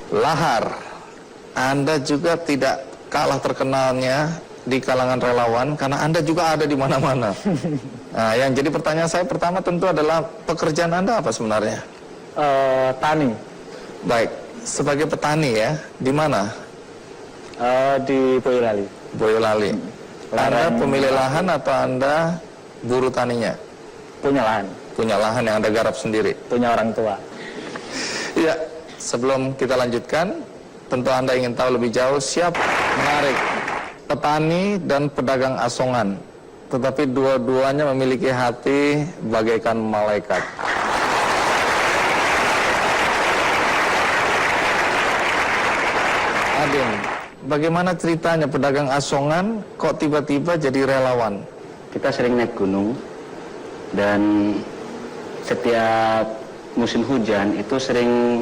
Lahar, Anda juga tidak kalah terkenalnya di kalangan relawan karena Anda juga ada di mana-mana. Nah, yang jadi pertanyaan saya pertama tentu adalah pekerjaan Anda apa sebenarnya? Tani. Baik, sebagai petani ya, di mana? Di Boyolali. Boyolali. Anda pemilik lahan atau Anda buruh taninya? Punya lahan. Punya lahan yang Anda garap sendiri? Punya orang tua. Iya, sebelum kita lanjutkan, tentu Anda ingin tahu lebih jauh, siap, menarik. Petani dan pedagang asongan, tetapi dua-duanya memiliki hati bagaikan malaikat. Adin, bagaimana ceritanya pedagang asongan kok tiba-tiba jadi relawan? Kita sering naik gunung dan setiap musim hujan itu sering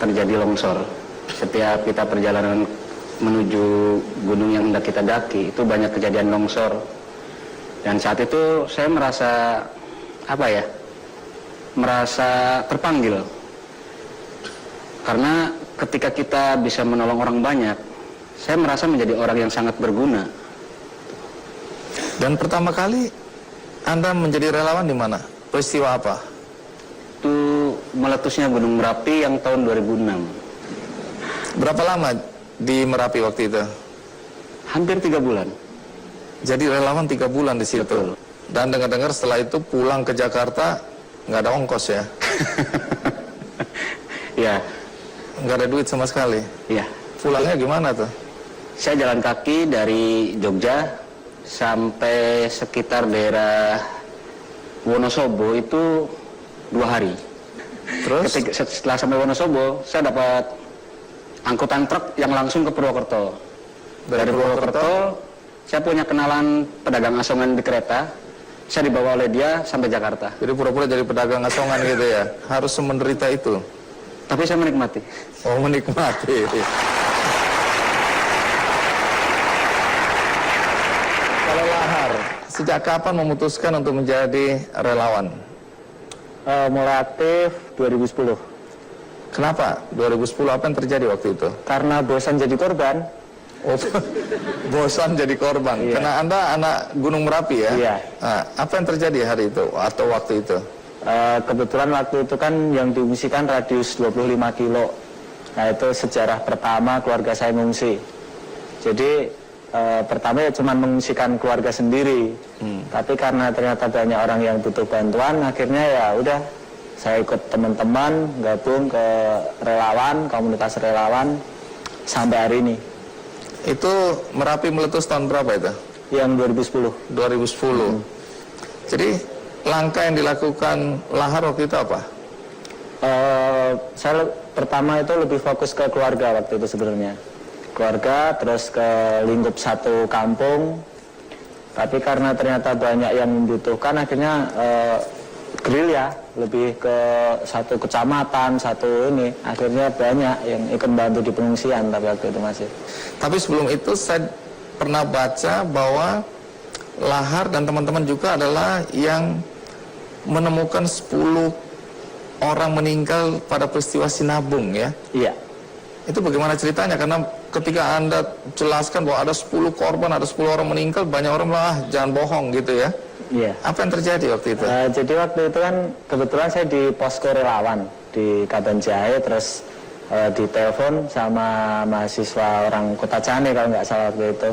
terjadi longsor. Setiap kita perjalanan menuju gunung yang hendak kita daki itu banyak kejadian longsor. Dan saat itu saya merasa merasa terpanggil. Karena ketika kita bisa menolong orang banyak, saya merasa menjadi orang yang sangat berguna. Dan pertama kali Anda menjadi relawan di mana? Peristiwa apa? Itu meletusnya Gunung Merapi yang tahun 2006. Berapa lama di Merapi waktu itu? Hampir 3 bulan. Jadi relawan 3 bulan di situ. Betul. Dan dengar-dengar setelah itu pulang ke Jakarta nggak ada ongkos ya? Ya. Nggak ada duit sama sekali? Ya. Pulangnya gimana tuh? Saya jalan kaki dari Jogja sampai sekitar daerah Wonosobo itu 2 hari. Terus? Setelah sampai Wonosobo, saya dapat angkutan truk yang langsung ke Purwokerto. Dari Purwokerto, saya punya kenalan pedagang asongan di kereta. Saya dibawa oleh dia sampai Jakarta. Jadi pura-pura jadi pedagang asongan gitu ya? Harus semenderita itu? Tapi saya menikmati. Oh, menikmati. Kalau Lahar, sejak kapan memutuskan untuk menjadi relawan? Mulai aktif 2010. Kenapa? 2010 apa yang terjadi waktu itu? Karena bosan jadi korban. Oh, bosan jadi korban. Iya. Karena Anda anak Gunung Merapi ya? Iya. Nah, apa yang terjadi hari itu atau waktu itu? Kebetulan waktu itu kan yang diungsikan radius 25 kilo. Nah, itu sejarah pertama keluarga saya mengungsi. Jadi pertama ya cuma mengungsikan keluarga sendiri. Tapi karena ternyata banyak orang yang butuh bantuan, akhirnya ya udah saya ikut teman-teman gabung ke relawan, komunitas relawan sampai hari ini. Itu Merapi meletus tahun berapa itu? Yang 2010. 2010. Jadi langkah yang dilakukan Lahar waktu itu apa? Saya pertama itu lebih fokus ke keluarga waktu itu sebenarnya. Keluarga, terus ke lingkup satu kampung. Tapi karena ternyata banyak yang membutuhkan, akhirnya gerilya lebih ke satu kecamatan, satu ini. Akhirnya banyak yang ikut bantu di pengungsian, tapi waktu itu masih. Tapi sebelum itu saya pernah baca bahwa Lahar dan teman-teman juga adalah yang menemukan 10 orang meninggal pada peristiwa Sinabung ya? Iya. Itu bagaimana ceritanya? Karena ketika Anda jelaskan bahwa ada 10 korban, ada 10 orang meninggal, banyak orang bilang, jangan bohong gitu ya? Iya. Apa yang terjadi waktu itu? Jadi waktu itu kan kebetulan saya di posko relawan di Kaban Jahe, terus ditelepon sama mahasiswa orang Kota Cane kalau nggak salah waktu itu,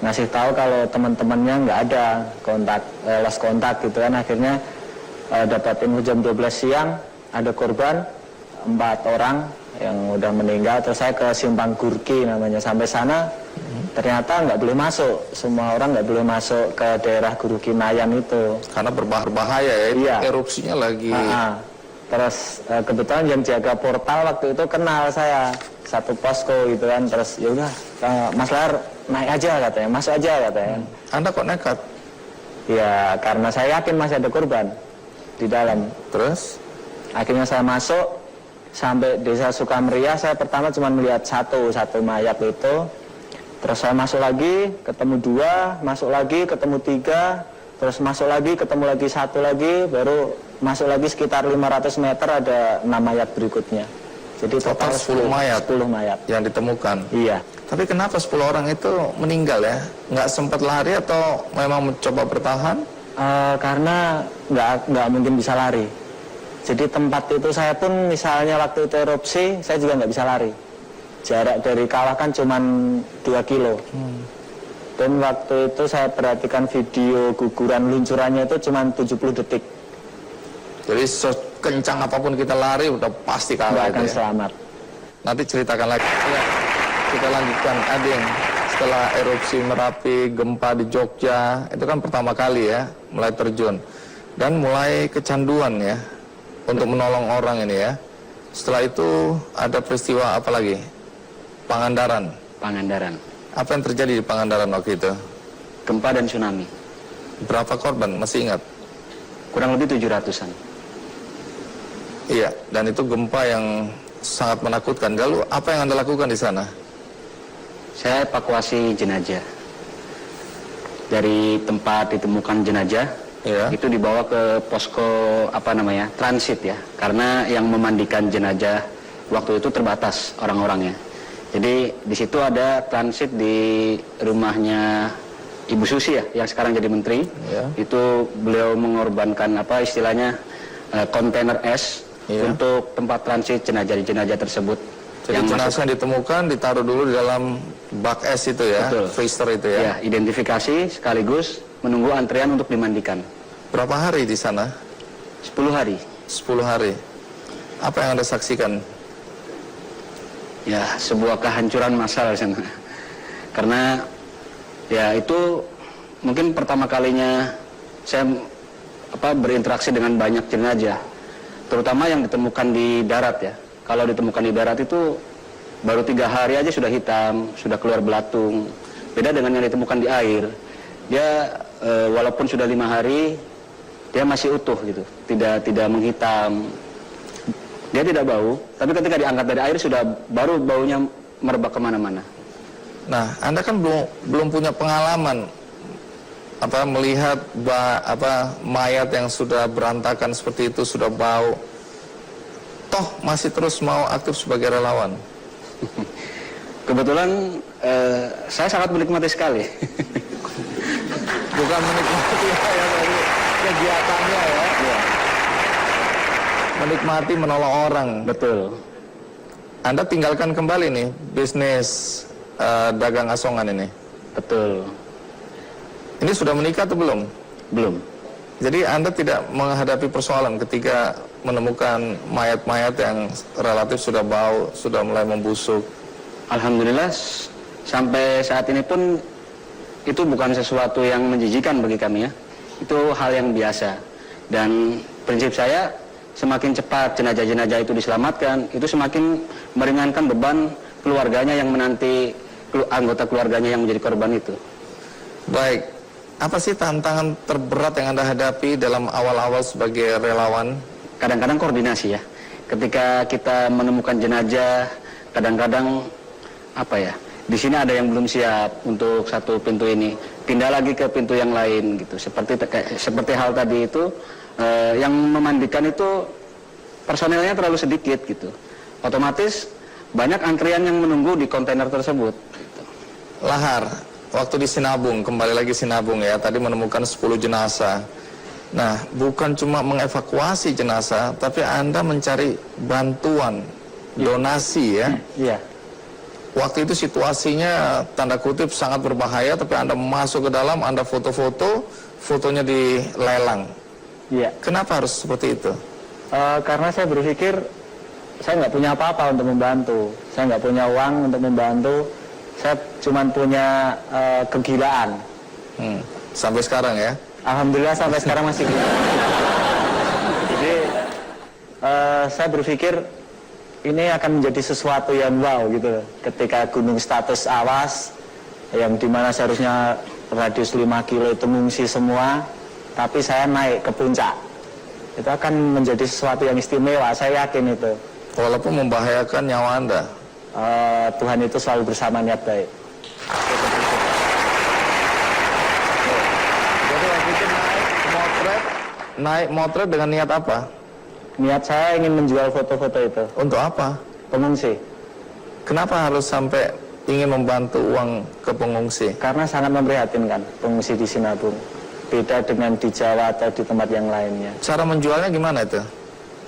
ngasih tahu kalau teman-temannya nggak ada kontak, lost kontak gitu kan. Akhirnya dapat info jam 12 siang ada korban 4 orang yang udah meninggal. Terus saya ke Simpang Gurki namanya, sampai sana ternyata nggak boleh masuk, semua orang nggak boleh masuk ke daerah Gurki Nayan itu Karena berbahaya ya, itu iya. erupsinya lagi. Terus kebetulan yang jaga portal waktu itu kenal saya, satu posko gitu kan. Terus ya udah Mas Lahar naik aja katanya, masuk aja katanya. Anda kok nekat? Ya karena saya yakin masih ada korban di dalam. Terus? Akhirnya saya masuk sampai desa Sukamria. Saya pertama cuma melihat satu mayat itu. Terus saya masuk lagi, ketemu 2, masuk lagi, ketemu 3, terus masuk lagi, ketemu lagi 1 lagi, baru masuk lagi sekitar 500 meter ada 6 mayat berikutnya. Jadi total 10 mayat 10 mayat. yang ditemukan. Iya. Tapi kenapa 10 orang itu meninggal ya? Nggak sempat lari atau memang mencoba bertahan? Karena nggak mungkin bisa lari. Jadi tempat itu saya pun misalnya waktu itu erupsi, saya juga nggak bisa lari. Jarak dari kawah kan cuma 2 kilo. Dan waktu itu saya perhatikan video guguran luncurannya itu cuma 70 detik. Jadi sekencang apapun kita lari udah pasti Nggak kalah akan itu ya. selamat. Nanti ceritakan lagi. Ya, kita lanjutkan. Ading, setelah erupsi Merapi, gempa di Jogja, itu kan pertama kali ya, mulai terjun. Dan mulai kecanduan ya, untuk menolong orang ini ya. Setelah itu ada peristiwa apa lagi? Pangandaran. Pangandaran. Apa yang terjadi di Pangandaran waktu itu? Gempa dan tsunami. Berapa korban? Masih ingat? Kurang lebih 700-an. Iya, dan itu gempa yang sangat menakutkan. Lalu apa yang Anda lakukan di sana? Saya evakuasi jenazah. Dari tempat ditemukan jenazah, Iya. itu dibawa ke posko transit ya. Karena yang memandikan jenazah waktu itu terbatas orang-orangnya. Jadi di situ ada transit di rumahnya Ibu Susi ya, yang sekarang jadi menteri. Iya. Itu beliau mengorbankan kontainer es untuk tempat transit jenazah tersebut. Jadi jenazah yang ditemukan ditaruh dulu di dalam bak es itu ya, Betul. freezer itu ya. Ya, identifikasi sekaligus menunggu antrian untuk dimandikan. Berapa hari di sana? 10 hari. 10 hari. Apa yang Anda saksikan? Ya, sebuah kehancuran massal di sana. Karena ya itu mungkin pertama kalinya saya berinteraksi dengan banyak jenazah, terutama yang ditemukan di darat ya. Kalau ditemukan di darat itu baru 3 hari aja sudah hitam, sudah keluar belatung. Beda dengan yang ditemukan di air. Dia walaupun sudah 5 hari, dia masih utuh gitu, tidak menghitam. Dia tidak bau, tapi ketika diangkat dari air sudah baru baunya merebak kemana-mana. Nah, Anda kan belum punya pengalaman melihat mayat yang sudah berantakan seperti itu, sudah bau. Toh masih terus mau aktif sebagai relawan. Kebetulan saya sangat menikmati sekali. Bukan menikmati ya dari kegiatannya ya. Menikmati menolong orang. Betul. Anda tinggalkan kembali nih bisnis dagang asongan ini. Betul. Ini sudah menikah atau belum? Belum. Jadi Anda tidak menghadapi persoalan ketika menemukan mayat-mayat yang relatif sudah bau, sudah mulai membusuk. Alhamdulillah sampai saat ini pun itu bukan sesuatu yang menjijikan bagi kami ya. Itu hal yang biasa. Dan prinsip saya, semakin cepat jenazah-jenazah itu diselamatkan, itu semakin meringankan beban keluarganya yang menanti anggota keluarganya yang menjadi korban itu. Baik, apa sih tantangan terberat yang Anda hadapi dalam awal-awal sebagai relawan? Kadang-kadang koordinasi ya. Ketika kita menemukan jenazah, kadang-kadang di sini ada yang belum siap untuk satu pintu ini, pindah lagi ke pintu yang lain gitu. Seperti hal tadi itu, yang memandikan itu personelnya terlalu sedikit gitu. Otomatis banyak antrian yang menunggu di kontainer tersebut. Gitu. Lahar, waktu di Sinabung, kembali lagi Sinabung ya, tadi menemukan 10 jenazah. Nah, bukan cuma mengevakuasi jenazah, tapi Anda mencari bantuan, donasi ya. Iya. Waktu itu situasinya tanda kutip sangat berbahaya, tapi Anda masuk ke dalam, Anda foto-foto, fotonya dilelang. Iya. Kenapa harus seperti itu? Karena saya berpikir saya nggak punya apa-apa untuk membantu. Saya nggak punya uang untuk membantu. Saya cuma punya kegilaan. Sampai sekarang ya? Alhamdulillah sampai sekarang masih gitu. Jadi saya berpikir ini akan menjadi sesuatu yang wow gitu. Ketika gunung status awas, yang dimana seharusnya radius 5 kilo itu mengungsi semua, tapi saya naik ke puncak. Itu akan menjadi sesuatu yang istimewa, saya yakin itu. Walaupun membahayakan nyawa Anda. Tuhan itu selalu bersama niat baik. Jadi waktu itu naik motret dengan niat apa? Niat saya ingin menjual foto-foto itu. Untuk apa? pengungsi. Kenapa harus sampai ingin membantu uang ke pengungsi? Karena sangat memprihatinkan pengungsi di Sinabung. Beda dengan di Jawa atau di tempat yang lainnya. Cara menjualnya gimana itu?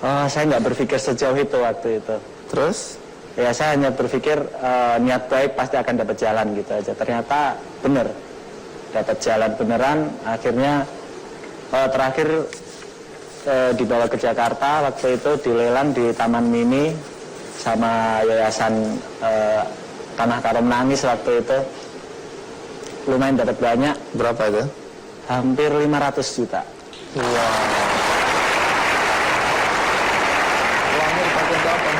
Saya nggak berpikir sejauh itu waktu itu. Terus? Ya saya hanya berpikir niat baik pasti akan dapat jalan gitu aja. Ternyata bener, dapat jalan beneran. Akhirnya terakhir dibawa ke Jakarta waktu itu dilelang di Taman Mini sama Yayasan Tanah Karo Menangis waktu itu. Lumayan dapat banyak. Berapa itu? Hampir 500 juta. Wow. Uangnya dipakai untuk apa?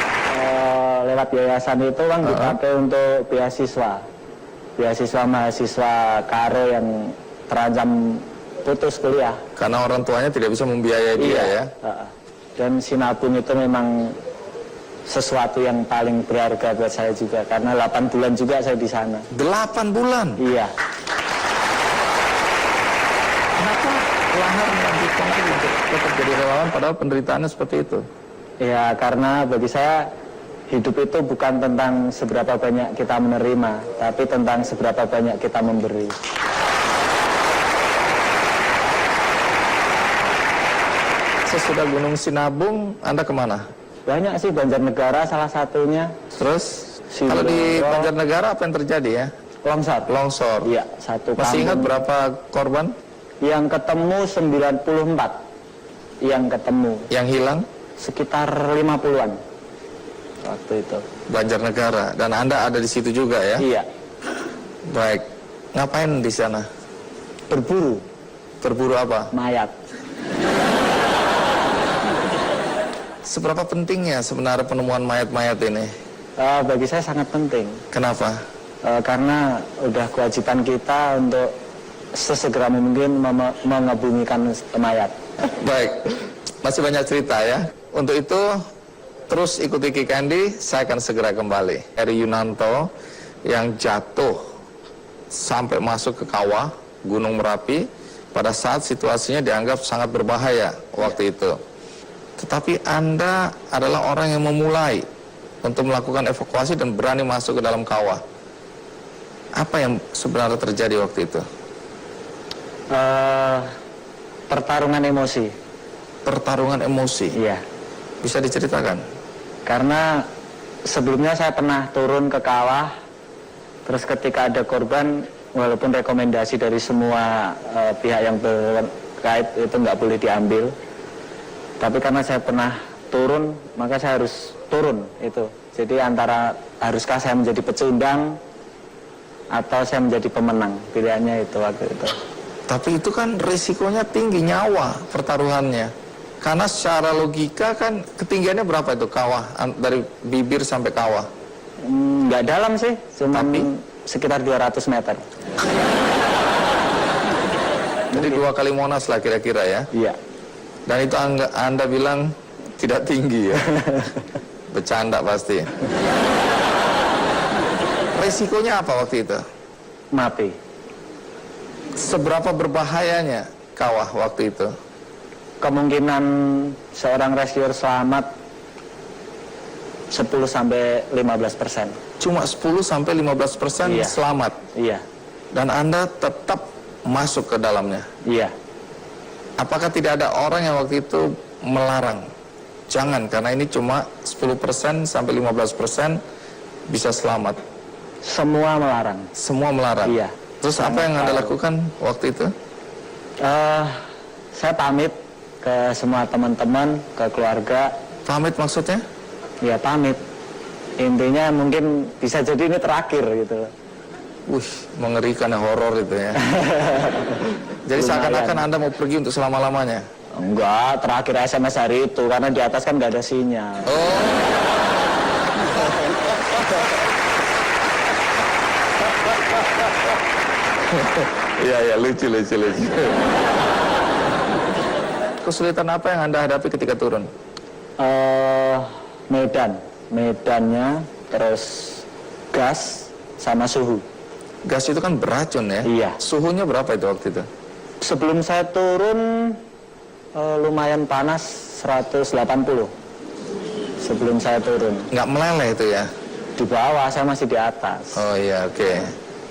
Lewat yayasan itu uang dipakai untuk beasiswa mahasiswa Karo yang terancam putus kuliah. Karena orang tuanya tidak bisa membiayai dia ya. Dan Sinabung itu memang sesuatu yang paling berharga buat saya juga karena 8 bulan juga saya di sana. 8 bulan? Iya. Kenapa Lahar melanjutkan lagi untuk tetap jadi relawan padahal penderitaannya seperti itu? Ya karena bagi saya hidup itu bukan tentang seberapa banyak kita menerima, tapi tentang seberapa banyak kita memberi. Sesudah Gunung Sinabung, Anda kemana? Banyak sih, Banjarnegara salah satunya. Terus, Sidoarjo. kalau di Banjarnegara apa yang terjadi ya? Longsor. Longsor. Iya, satu Masih ingat kampung. berapa korban? Yang ketemu 94. Yang ketemu Yang hilang? sekitar 50-an waktu itu. Banjarnegara. Dan Anda ada di situ juga ya? Iya. Baik. Ngapain di sana? Berburu Berburu apa? mayat. Seberapa pentingnya sebenarnya penemuan mayat-mayat ini? Bagi saya sangat penting. Kenapa? Karena udah kewajiban kita untuk sesegera mungkin mengebumikan mayat. Baik, masih banyak cerita ya. Untuk itu, terus ikuti Kikandi, saya akan segera kembali. Eri Yunanto yang jatuh sampai masuk ke kawah Gunung Merapi pada saat situasinya dianggap sangat berbahaya waktu itu. Tetapi Anda adalah orang yang memulai untuk melakukan evakuasi dan berani masuk ke dalam kawah. Apa yang sebenarnya terjadi waktu itu? Pertarungan emosi. Pertarungan emosi. Iya. Bisa diceritakan? Karena sebelumnya saya pernah turun ke kawah, terus ketika ada korban, walaupun rekomendasi dari semua pihak yang terkait itu nggak boleh diambil, tapi karena saya pernah turun, maka saya harus turun itu. Jadi antara haruskah saya menjadi pecundang atau saya menjadi pemenang, pilihannya itu waktu itu. Tapi itu kan risikonya tinggi, nyawa pertaruhannya. Karena secara logika kan ketinggiannya berapa itu kawah, dari bibir sampai kawah? Nggak dalam sih, cuma Tapi? sekitar 200 meter. Jadi 2 kali Monas lah kira-kira ya. Iya. Dan itu anda bilang tidak tinggi ya. Bercanda pasti. Resikonya apa waktu itu? Mati. Seberapa berbahayanya kawah waktu itu? Kemungkinan seorang rescuer selamat 10-15%. Cuma 10-15% Iya. selamat. Iya. Dan Anda tetap masuk ke dalamnya. Iya. Apakah tidak ada orang yang waktu itu melarang? Jangan, karena ini cuma 10-15% bisa selamat. Semua melarang. Semua melarang. Iya. Terus apa yang Anda lakukan waktu itu? Saya pamit ke semua teman-teman, ke keluarga. Pamit maksudnya? Ya pamit. Intinya mungkin bisa jadi ini terakhir gitu. Wih, mengerikan ya, horor itu ya. Jadi seakan-akan Anda mau pergi untuk selama-lamanya? Enggak, terakhir SMS hari itu karena di atas kan nggak ada sinyal. Oh. Iya, lucu. Kesulitan apa yang Anda hadapi ketika turun? Medannya, terus gas sama suhu. Gas itu kan beracun ya? Iya. Suhunya berapa itu waktu itu? Sebelum saya turun lumayan panas, 180. sebelum saya turun. Nggak meleleh itu ya? Di bawah, saya masih di atas. Oh iya, oke.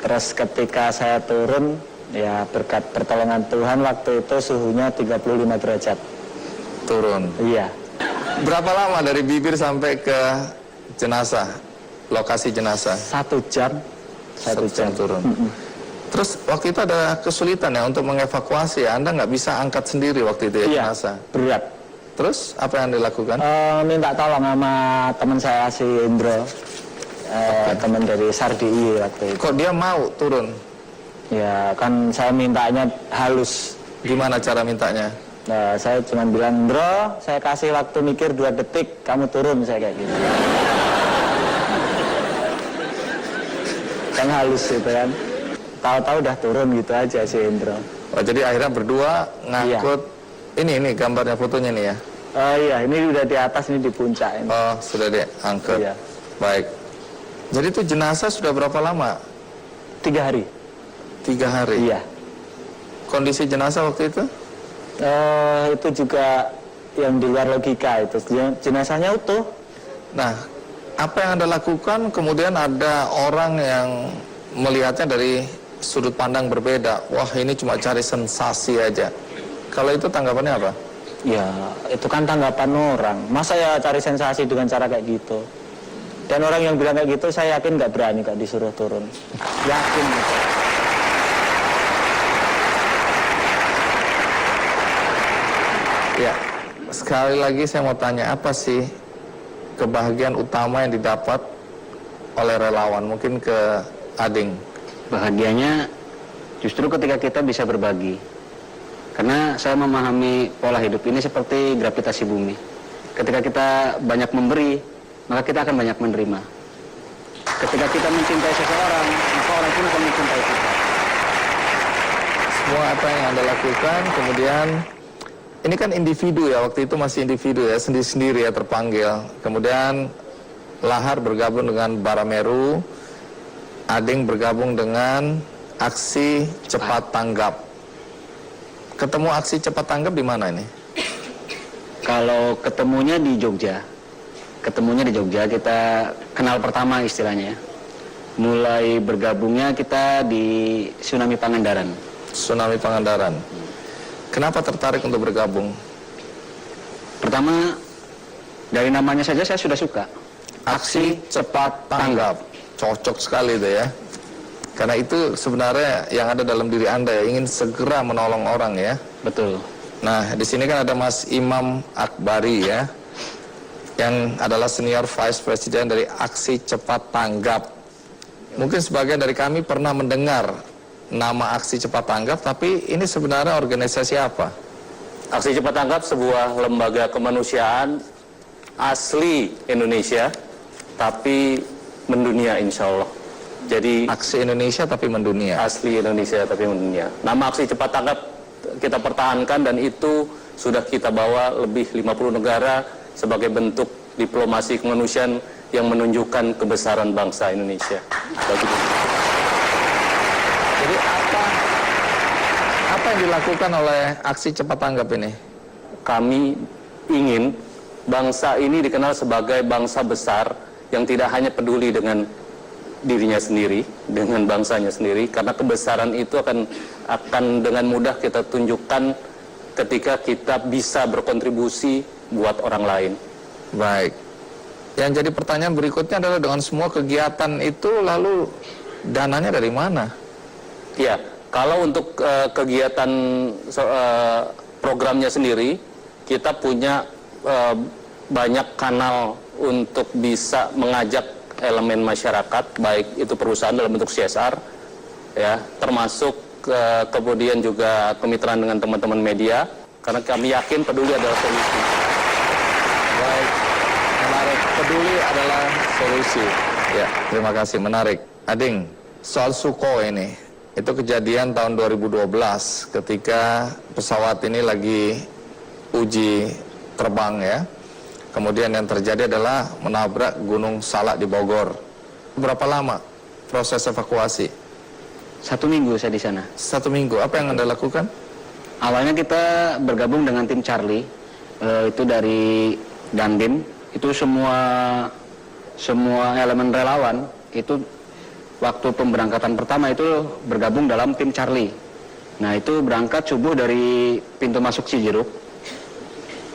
Terus ketika saya turun, ya berkat pertolongan Tuhan waktu itu suhunya 35 derajat. Turun. Iya. Berapa lama dari bibir sampai ke jenazah, lokasi jenazah? 1 jam. 1 jam turun. Terus waktu itu ada kesulitan ya untuk mengevakuasi ya? Anda nggak bisa angkat sendiri waktu itu ya Iya, jenazah? berat. Terus apa yang dilakukan? Minta tolong sama teman saya si Indro, teman dari SAR-DI waktu itu. Kok dia mau turun? Ya kan saya mintanya halus. Gimana cara mintanya? Nah, saya cuma bilang, Bro, saya kasih waktu mikir 2 detik, kamu turun, saya kayak gitu. Kan halus gitu kan. Tahu-tahu udah turun gitu aja si Indro. Oh, jadi akhirnya berdua ngangkut. Ini gambarnya, fotonya nih ya? Oh iya, ini udah di atas, ini di puncak ini. Oh, sudah diangkut. Iya. Baik. Jadi itu jenazah sudah berapa lama? 3 hari. 3 hari? Iya. Kondisi jenazah waktu itu? Itu juga yang di luar logika itu. Jenazahnya utuh. Nah, apa yang Anda lakukan kemudian ada orang yang melihatnya dari sudut pandang berbeda. Wah, ini cuma cari sensasi aja. Kalau itu tanggapannya apa? Ya, itu kan tanggapan orang. Masa ya cari sensasi dengan cara kayak gitu? Dan orang yang bilang kayak gitu, saya yakin nggak berani kok disuruh turun. Yakin gitu. Ya, sekali lagi saya mau tanya, apa sih kebahagiaan utama yang didapat oleh relawan? Mungkin ke Ading. Bahagianya justru ketika kita bisa berbagi. Karena saya memahami pola hidup ini seperti gravitasi bumi. Ketika kita banyak memberi, maka kita akan banyak menerima. Ketika kita mencintai seseorang, maka orang pun akan mencintai kita. Semua apa yang Anda lakukan, kemudian ini kan individu ya, waktu itu masih individu ya, sendiri-sendiri ya terpanggil. Kemudian Lahar bergabung dengan Barameru, Ading bergabung dengan Aksi Cepat Tanggap. Ketemu Aksi Cepat Tanggap di mana ini? Kalau ketemunya di Jogja, kita kenal pertama istilahnya. Mulai bergabungnya kita di Tsunami Pangandaran. Tsunami Pangandaran. Kenapa tertarik untuk bergabung? Pertama, dari namanya saja saya sudah suka. Aksi Cepat Tanggap. Cocok sekali itu ya. Karena itu sebenarnya yang ada dalam diri Anda ya, ingin segera menolong orang ya. Betul. Nah, di sini kan ada Mas Imam Akbari ya, yang adalah senior vice president dari Aksi Cepat Tanggap. Mungkin sebagian dari kami pernah mendengar nama Aksi Cepat Tanggap, tapi ini sebenarnya organisasi apa? Aksi Cepat Tanggap sebuah lembaga kemanusiaan asli Indonesia, tapi mendunia insya Allah. Jadi Aksi Indonesia tapi mendunia. asli Indonesia tapi mendunia. Nama Aksi Cepat Tanggap kita pertahankan dan itu sudah kita bawa lebih 50 negara sebagai bentuk diplomasi kemanusiaan yang menunjukkan kebesaran bangsa Indonesia. Jadi apa yang dilakukan oleh Aksi Cepat Tanggap ini? Kami ingin bangsa ini dikenal sebagai bangsa besar yang tidak hanya peduli dengan dirinya sendiri, dengan bangsanya sendiri, karena kebesaran itu akan dengan mudah kita tunjukkan ketika kita bisa berkontribusi buat orang lain. Baik. Yang jadi pertanyaan berikutnya adalah dengan semua kegiatan itu lalu dananya dari mana? Ya, kalau untuk kegiatan programnya sendiri, kita punya banyak kanal untuk bisa mengajak elemen masyarakat, baik itu perusahaan dalam bentuk CSR, ya, termasuk kemudian juga kemitraan dengan teman-teman media, karena kami yakin peduli adalah solusi. Baik, menarik. Peduli adalah solusi. Ya, terima kasih, menarik. Ading, soal Sukhoi ini, itu kejadian tahun 2012 ketika pesawat ini lagi uji terbang ya. Kemudian yang terjadi adalah menabrak Gunung Salak di Bogor. Berapa lama proses evakuasi? 1 minggu saya di sana. 1 minggu. Apa yang Anda lakukan? Awalnya kita bergabung dengan tim Charlie, itu dari Dandim, itu semua elemen relawan itu waktu pemberangkatan pertama itu bergabung dalam tim Charlie. Nah itu berangkat subuh dari pintu masuk Cijeruk.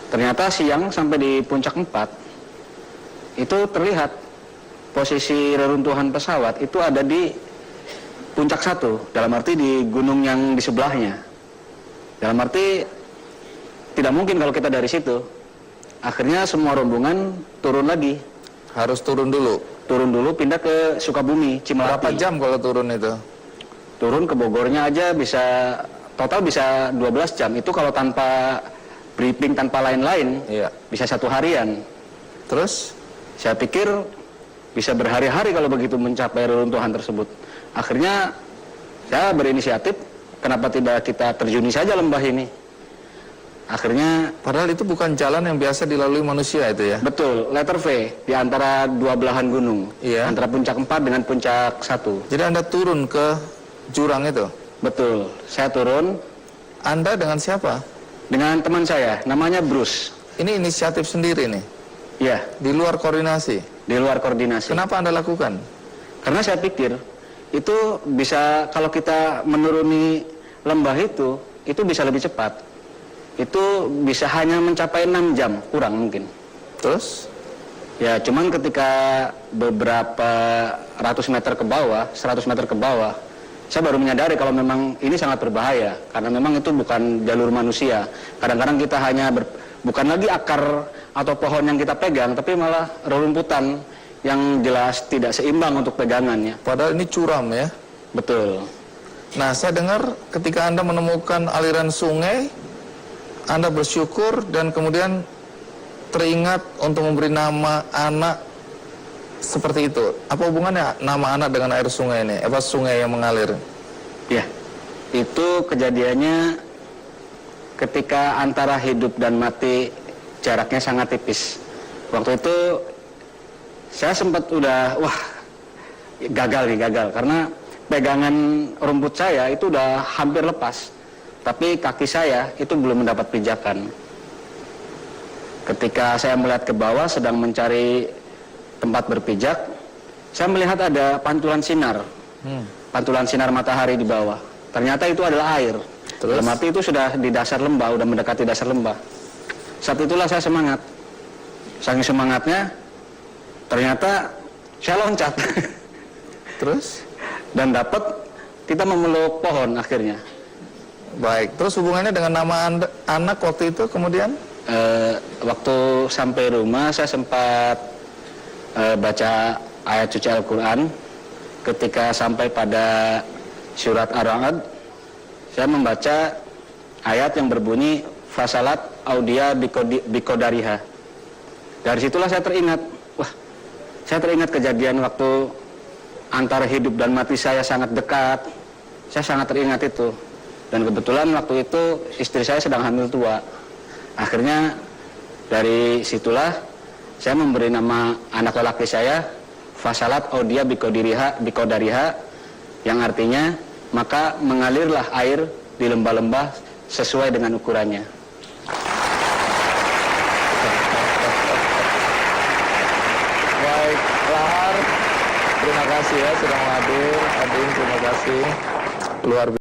Ternyata siang sampai di puncak 4 itu terlihat posisi reruntuhan pesawat itu ada di puncak 1, dalam arti di gunung yang di sebelahnya. Dalam arti tidak mungkin kalau kita dari situ. Akhirnya semua rombongan turun lagi. Harus turun dulu. Turun dulu pindah ke Sukabumi, Cimelati. Berapa jam kalau turun itu? Turun ke Bogornya aja total bisa 12 jam. Itu kalau tanpa briefing, tanpa lain-lain, Iya. bisa 1 harian. Terus? Saya pikir bisa berhari-hari kalau begitu mencapai reruntuhan tersebut. Akhirnya saya berinisiatif, kenapa tidak kita terjuni saja lembah ini? Akhirnya, Padahal itu bukan jalan yang biasa dilalui manusia itu ya? betul, letter V di antara dua belahan gunung. Iya. Antara puncak 4 dengan puncak 1. Jadi Anda turun ke jurang itu? Betul, saya turun Anda dengan siapa? dengan teman saya, namanya Bruce. Ini inisiatif sendiri nih, Ya, di luar koordinasi. di luar koordinasi. Kenapa Anda lakukan? Karena saya pikir itu bisa, kalau kita menuruni lembah itu bisa lebih cepat. Itu bisa hanya mencapai 6 jam, kurang mungkin. Terus? Ya, cuman ketika beberapa ratus meter ke bawah, 100 meter ke bawah, saya baru menyadari kalau memang ini sangat berbahaya. Karena memang itu bukan jalur manusia. Kadang-kadang kita hanya bukan lagi akar atau pohon yang kita pegang, tapi malah rerumputan yang jelas tidak seimbang untuk pegangannya. Padahal ini curam ya. Betul. Nah, saya dengar ketika Anda menemukan aliran sungai, Anda bersyukur dan kemudian teringat untuk memberi nama anak seperti itu. Apa hubungannya nama anak dengan air sungai ini? Apa sungai yang mengalir? Ya, itu kejadiannya ketika antara hidup dan mati jaraknya sangat tipis. Waktu itu saya sempat gagal karena pegangan rumput saya itu udah hampir lepas, tapi kaki saya itu belum mendapat pijakan. Ketika saya melihat ke bawah sedang mencari tempat berpijak, saya melihat ada pantulan sinar matahari di bawah. Ternyata itu adalah air. Terus? Dalam arti itu sudah di dasar lembah, udah mendekati dasar lembah. Saat itulah saya semangat. Saking semangatnya, ternyata saya loncat. Terus? Dan dapat kita memeluk pohon akhirnya. Baik, terus hubungannya dengan nama anak waktu itu kemudian? Waktu sampai rumah saya sempat baca ayat suci Al-Quran. Ketika sampai pada surat Ar-Ra'd, saya membaca ayat yang berbunyi fasalat audia bikodariha. Dari situlah saya teringat, saya teringat kejadian waktu antara hidup dan mati saya sangat dekat. Saya sangat teringat itu. Dan kebetulan waktu itu istri saya sedang hamil tua. Akhirnya dari situlah saya memberi nama anak lelaki saya fasalat audia bikodariha, yang artinya maka mengalirlah air di lembah-lembah sesuai dengan ukurannya. Baik, Lahar, terima kasih ya sudah hadir. Adin, terima kasih. Luar biasa.